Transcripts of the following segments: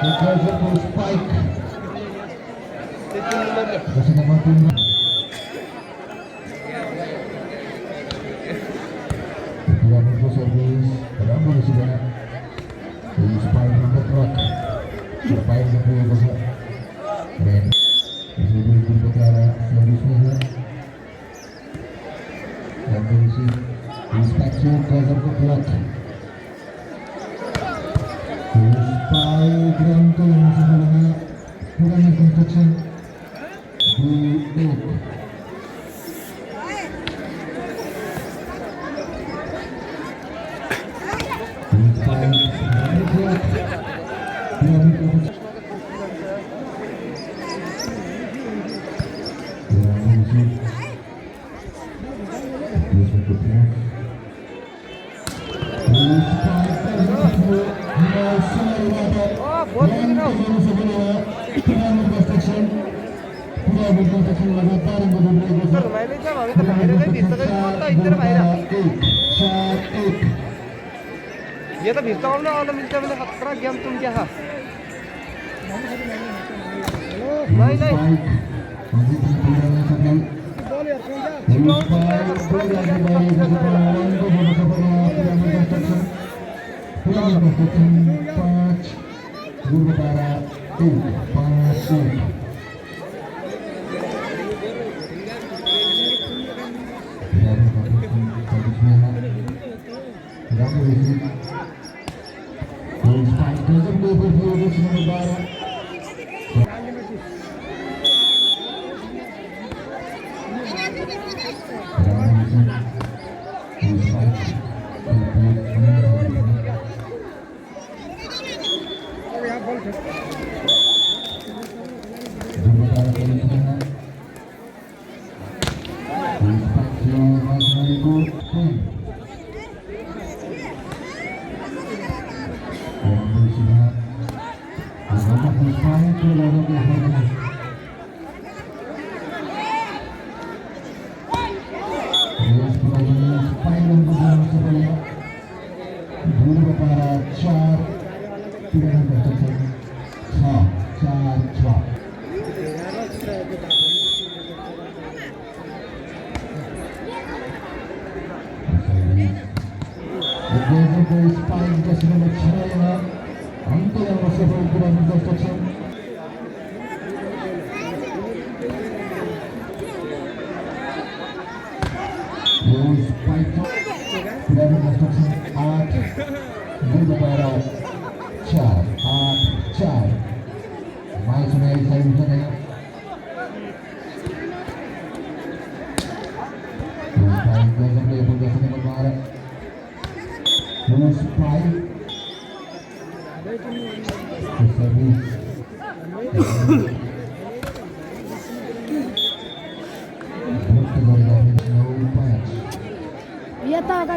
Because of the spike. Kasi naman po na. Ipilapin po service. Wala mo na sila. Yung spike ng truck. Spike na po yung basa. Then, isulit po po kaya service mo na. Then, yung spike po because of the truck. Spike lang ko yung sa mga kurang yung construction. Look. ये तो भिजता हूँ ना और मिलता मैंने खतरा game तुम क्या है नहीं नहीं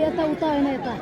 येता उता है ना येता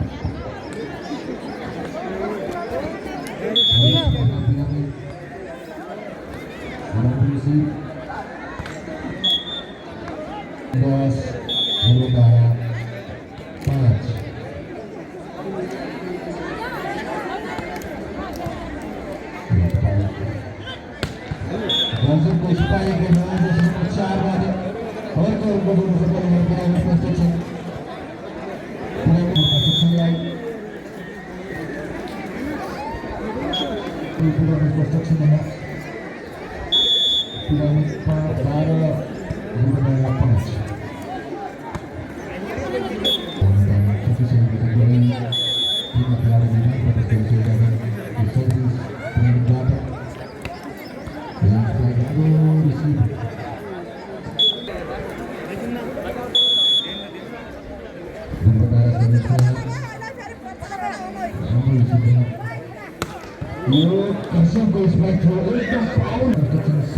Goes back to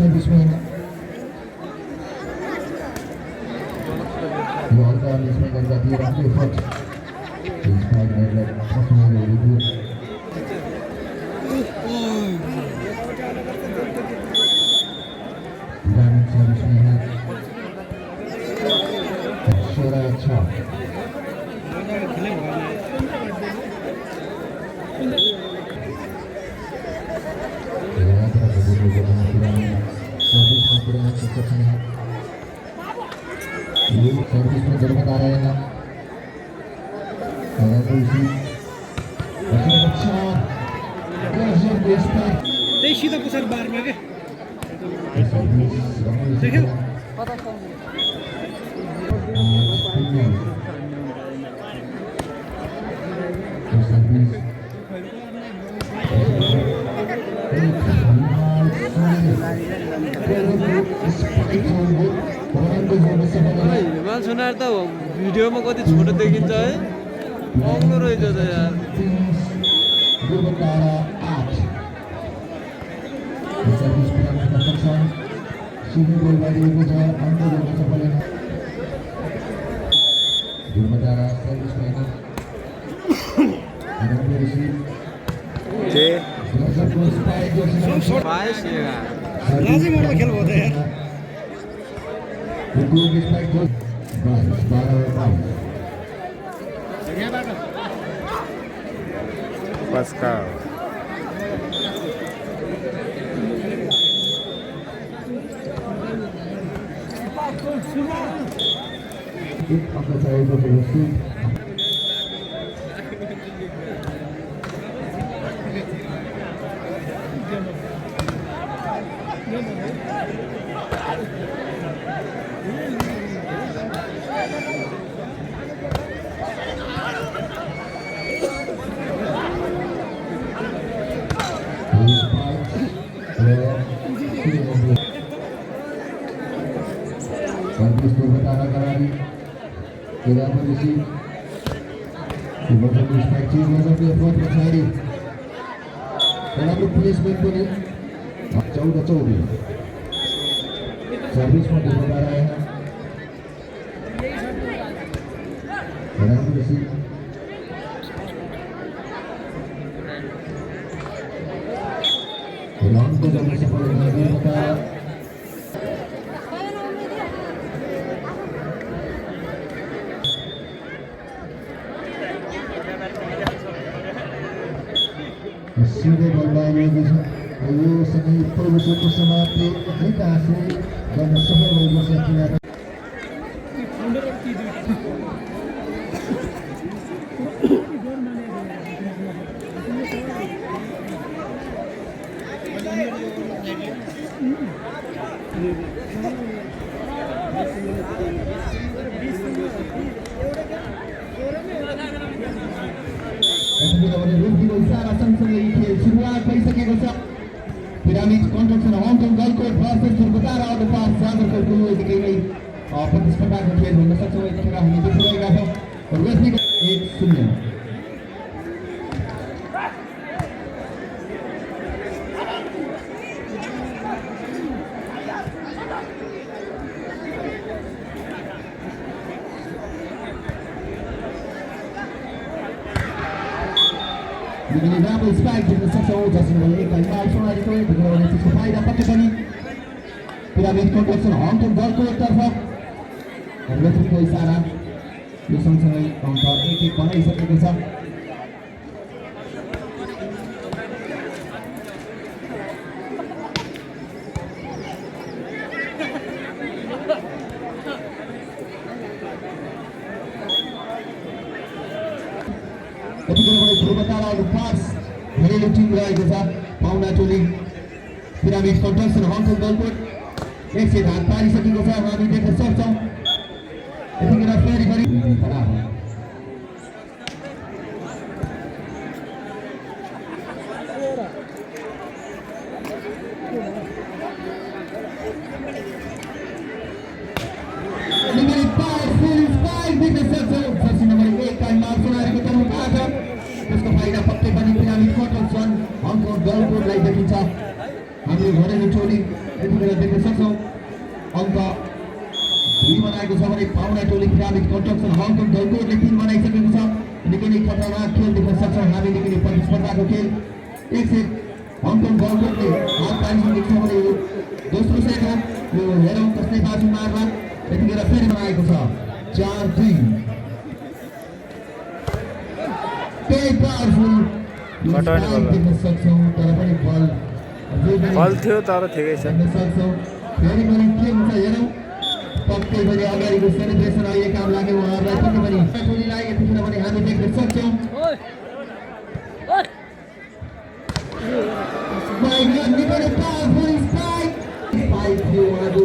serviceman. Jordan is making that here on the foot. He's making that possible review. Running serviceman. Shora Chop. सक्छ छैन यो सर्भिसमा गडबड आ रहा है त्यही सिधो पछाडि बारमा के देख्यौ हिमाल सुनार त भिडियोमा कति छोटो देखिन्छ है महँगो रहेछ त यार बाइस लाजै मर्दो खेल भयो त यार Pascal. Bagus tuh bertahan kali. Tidak berisi. Bagus inspeksi bagus dia buat mencari. Dalam replacement pun ini jauh dia. Servis pun di udara ya. Dalam berisi. Dalam tidak bisa boleh lagi kita. Sudah berlalu bisa, ayo seni produksi bersama kita asli dan semua produksi kita. Pyramid construction Hong Kong Gold Coast versus Turbutara on the pass जाकर को देखिए गई प्रतिस्पर्धा को खेल में सच में खेला हमें दिख रहेगा तो और वैसे 1-0 Begini double spike di sektor Justin Wally kali ini itu dengan oleh sisi faida pakai tadi Pyramid construction Hong Kong Gold Coast तर्फ रेफ्रीको इशारा यो सँगसँगै अङ्क 1-1 बनाइसकेको छ Turbutara Pass घरेलु टिम रहेको छ पाउना टोली पिरामिड कन्स्ट्रक्सन हङकङ गोलकोट एक सेट हात पारिसकेको छ हामी देख्न सक्छौँ यतिखेर फेरि पनि बराबर त्यसको फाइदा पक्कै पनि पिरामिड कन्स्ट्रक्सन हङकङ गोलकोटलाई देखिन्छ हामीले घरेलु टोली यतिखेर देख्न सक्छौँ अङ्क 2 बनाएको छ भने पाउना टोली पिरामिड कन्स्ट्रक्सन हङकङ गोलकोटले 3 बनाइसकेको छ निकै नै खतरनाक खेल देख्न सक्छौँ हामी निकै नै प्रतिस्पर्धाको खेल एक सेट हङकङ गोलकोटले हात पारिसकेको छ भने यो दोस्रो सेट हो यो हेरौँ कसले बाजी मार्ला यतिखेर फेरि बनाएको छ 4-3 बल थियो तर ठिकै छ फेरि पनि के हुन्छ हेरौँ पक्कै पनि अगाडिको सेलिब्रेसन अहिले काम लाग्यो उहाँहरूलाई पक्कै पनि टोलीलाई यतिखेर पनि हामी देख्न सक्छौँ My God, निकै powerful spike! Spike थियो उहाँको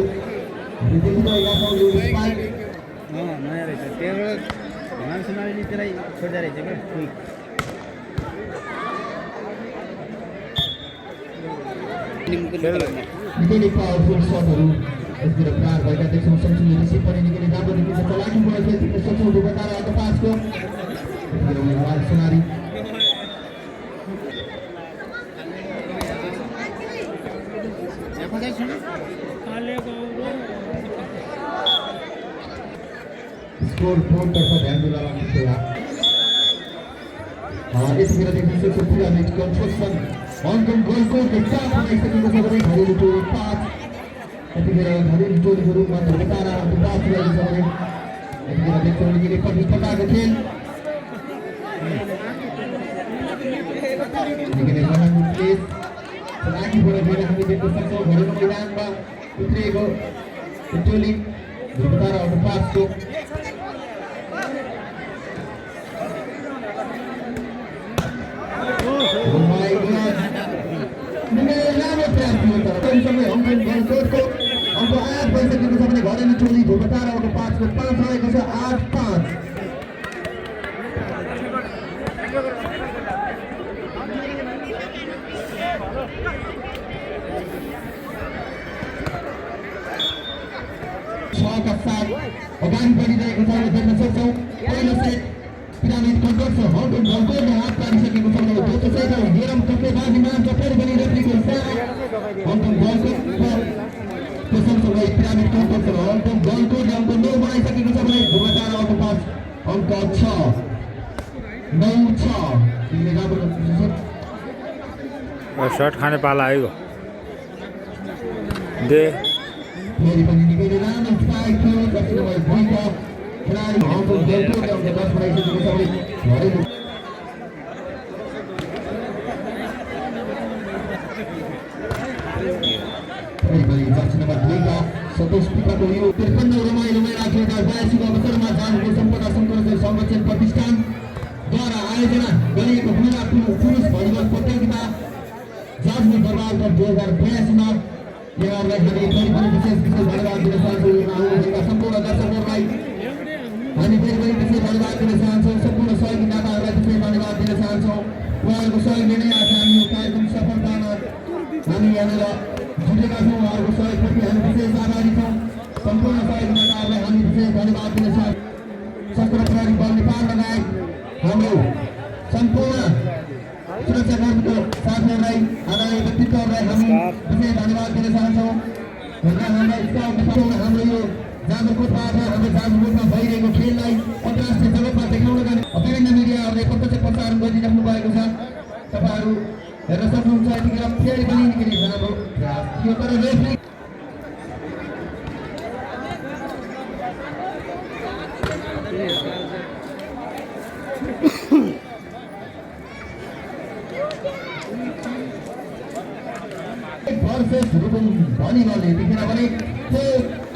देखिरहेका छौँ यो spike नयाँ रहेछ त्यहाँबाट मान्छेले त्यसलाई छोड्दा रहेछ क्या क्विक निकै नै पावरफुल सटहरू यसतिर प्रहार भएका देख्छौँ सँगसँगै रिसिभ पनि निकै नै राम्रो देखिन्छ चलाकीबाट खेल देख्न सक्छौँ दुबतारा अर्को पाँचको यतिखेर उहाँ सुनारी स्कोर बोर्डतर्फ ध्यान दिलाउनु होला यतिखेर देख्न सक्छौँ पिरामिड कन्स्ट्रक्सन हङकङ गोलकोटले 4 बनाइसकेको छ भने घरेलु टोली 5 यतिखेर घरेलु टोलीको रूपमा दुबतारा अर्को 5 रहेको छ भने यतिखेर देख्छौँ निकै प्रतिस्पर्धाको खेल निकै नै राम्रो प्लेस चलाकीबाट गएर हामी देख्न सक्छौँ घरेलु मैदानमा उत्रिएको टोली दुबतारा अर्को 5 को Oh my God! निकै लामो प्रयास थियो तर सँगसँगै हङकङ गोलकोटको अङ्क 8 भइसकेको छ भने घरेलु टोली दुबतारा अर्को 5 को 5 रहेको छ 8-5 6 का 7 अगाडि बढिरहेको छ देख्न सक्छौँ पहिलो सेट पिरामिड कन्स्ट्रक्सन हङकङ गोलकोटले हात पारिसकेको छ भने दोस्रो सेट हेरौँ टक्केबाजीमा फेरि पनि रेफ्रीको इसारा हङकङ गोलकोटको सँगसँगै पिरामिड कन्स्ट्रक्सन हङकङ गोलकोटले अङ्क 9 बनाइसकेको छ भने दुबतारा अर्को 5 अङ्क 6-9-6 तिमीले राम्रो सर्ट खाने पाला आयो दे फेरि पनि निकै नै राम्रो स्पाइक थियो जसले भयो दुईटा खेलाडी हङकङ गोलकोटले अङ्क 10 बनाइसकेको छ भने घरेलु जर्सी नम्बर 2 का सन्तोष पिताको यो 53 रमाइलोमै राखिएका 82 अवसरमा जानको सम्पदा शङ्करदेव संरक्षण प्रतिष्ठानद्वारा आयोजना गरिएको महिला पुरुष भलिबल प्रतियोगिता जाजनी दरबार कप 2082 मा यहाँहरूलाई हामी फेरि पनि विशेष धन्यवाद दिन चाहन्छौँ यहाँ आउनुभएका सम्पूर्ण दर्शकहरूलाई हामी फेरि पनि विशेष धन्यवाद दिन चाहन्छौँ सम्पूर्ण सहयोगी दाताहरूलाई विशेष धन्यवाद दिन चाहन्छौँ उहाँहरूको सहयोगले नै आज हामी यो कार्यक्रम सफलतामा हामी यहाँनिर जुटेका छौँ उहाँहरूको सहयोगप्रति हामी विशेष आभारी छौँ सम्पूर्ण सहयोगी दाताहरूलाई हामी विशेष धन्यवाद दिन चाहन्छौँ सशस्त्र प्रहरी बल नेपाल लगायत हाम्रो सम्पूर्ण सुरक्षाकर्मीको साथीहरूलाई आदरणीय व्यक्तित्वहरूलाई हामी विशेष धन्यवाद दिन चाहन्छौँ हाम्रा स्काउट हाम्रो यो जाजरकोटबाट हाम्रो जाजरकोटमा भइरहेको खेललाई अन्तर्राष्ट्रिय जगतमा देखाउनका निम्ति विभिन्न मिडियाहरूले प्रत्यक्ष प्रसारण गरिराख्नु भएको छ तपाईँहरू हेर्न सक्नुहुन्छ यतिखेर फेरि पनि निकै राम्रो प्रयास थियो तर रेफ्री वर्सेस रुकुम भलिबलले यतिखेर भने त्यो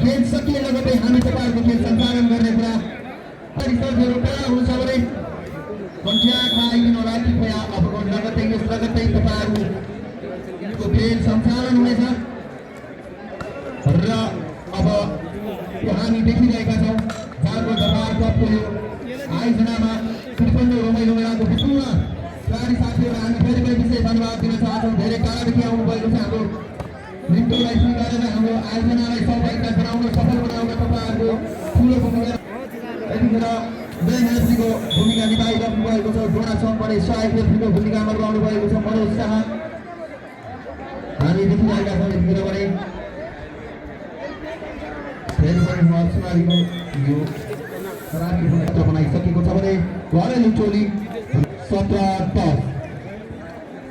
खेल सकिए लगतै हामी तपाईँहरूको खेल सञ्चालन गर्ने कुरा रिसर्चहरू कहाँ हुन्छ भने कन्ट्याक्टमा आइदिनु होला कृपया अब लगतै यस लगतै तपाईँहरूको खेल सञ्चालन हुनेछ र अब यो हामी देखिरहेका छौँ जालको दरबार कपको यो आयोजनामा 53 रमाइलो मेलाको विपुल खेलाडी साथीहरू हामी फेरि पनि विशेष धन्यवाद दिन चाहन्छौँ धेरै टाढादेखि आउनुभएको छ हाम्रो नृत्यलाई स्वीकारेर हाम्रो आयोजनालाई सहभागिता गराउन सफल बनाउन तपाईँहरूको ठुलो भूमिका यतिखेर मेन रेफ्रीको भूमिका निभाइरहनु भएको छ जोडा चौकबाट सहायक रेफ्रीको भूमिकामा रहनु भएको छ मनोज शाह हामी देखिरहेका छौँ यतिखेर भने फेरि पनि सुनारीको यो खराबी बनाइसकेको छ भने घरेलु टोली 17-10 अब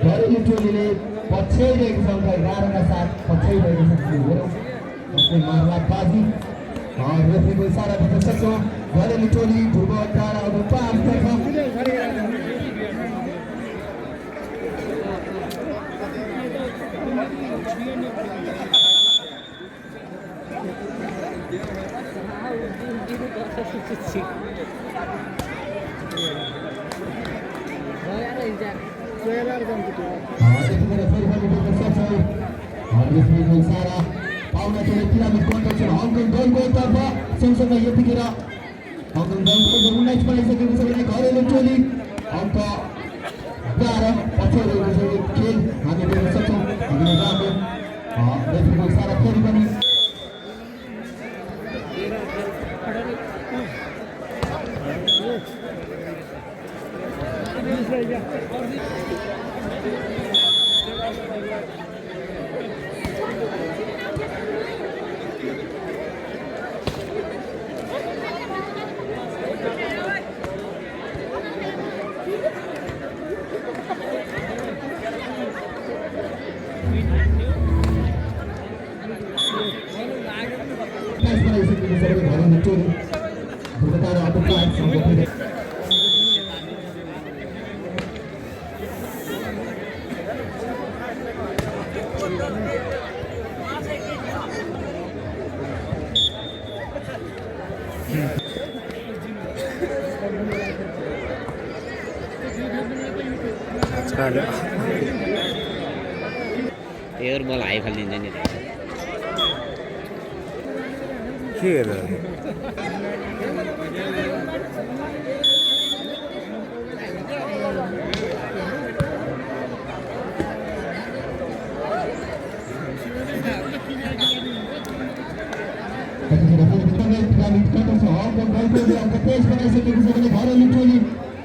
घरेलु टोलीले पछ्याइरहेको छ उनलाई 11 का साथ पछ्याइरहेको छ हेरौँ आफ्नो मार्लाबाजी रेफ्रीको इसारा दिन सक्छौँ घरेलु टोली ध्रुव टाढा अब 5 तर्फ पाउन चाहिँ पिरामिड कन्ट्रक्सन हङकङ दलको तर्फ सँगसँगै यतिखेर हङकङ दलको 19 बनाइसकेको छ भने घरेलु टोली अङ्क 12 पछ्याइरहेको छ यो खेल हामी देख्न सक्छौँ हामीले राम्रो रेफ्रीको इसारा फेरि पनि घरेलु टोली ध्रुवतारा अब 5 एयर बल हाई फालिदिन्छ नि के हेरेर घरेलु टोली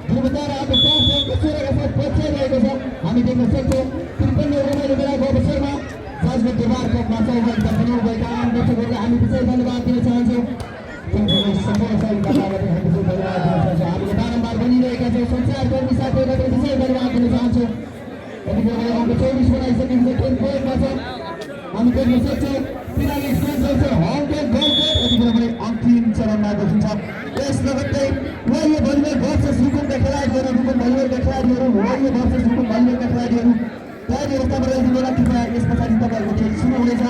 ध्रुवतारा अब 5 अङ्क 16 का साथ पछ्याइरहेको छ हामी देख्न सक्छौँ 53 रमाइलो बेलाको अवसरमा साजमा देवार कपमा चौबन्द बनाउनु भएका आम दर्शकहरूलाई हामी विशेष धन्यवाद दिन चाहन्छौँ सँगसँगै सम्पूर्ण सहयोगदातालाई पनि हामी विशेष धन्यवाद दिन चाहन्छौँ हामीले बारम्बार भनिरहेका छौँ सञ्चारकर्मी साथीहरूलाई पनि विशेष धन्यवाद दिन चाहन्छौँ यतिखेर अङ्क 24 बनाइसकेको छ खेल प्रयोगमा छ हामी देख्न सक्छौँ पिरामिड कन्ट्रक्सन हङकङ दलको यतिखेर पनि अन्तिम चरणमा देखिन्छ यस लगत्तै वारियो भलिबल भर्सेस रुकुमका खेलाडीहरू रुकुम भलिबलका खेलाडीहरू वारियो भर्सेस रुकुम भलिबलका खेलाडीहरू तयारी अवस्थामा रहेको बेला कृपया यस पछाडि तपाईँहरूको खेल सुरु हुनेछ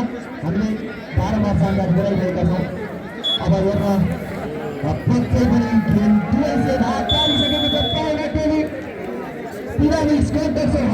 हामीले बारम्बार जानकारी गराइरहेका छौँ अब हेर्न पक्कै पनि खेल 200 भाग पारिसकेको छ पाउना टोली पिरामिड कन्ट्रक्सन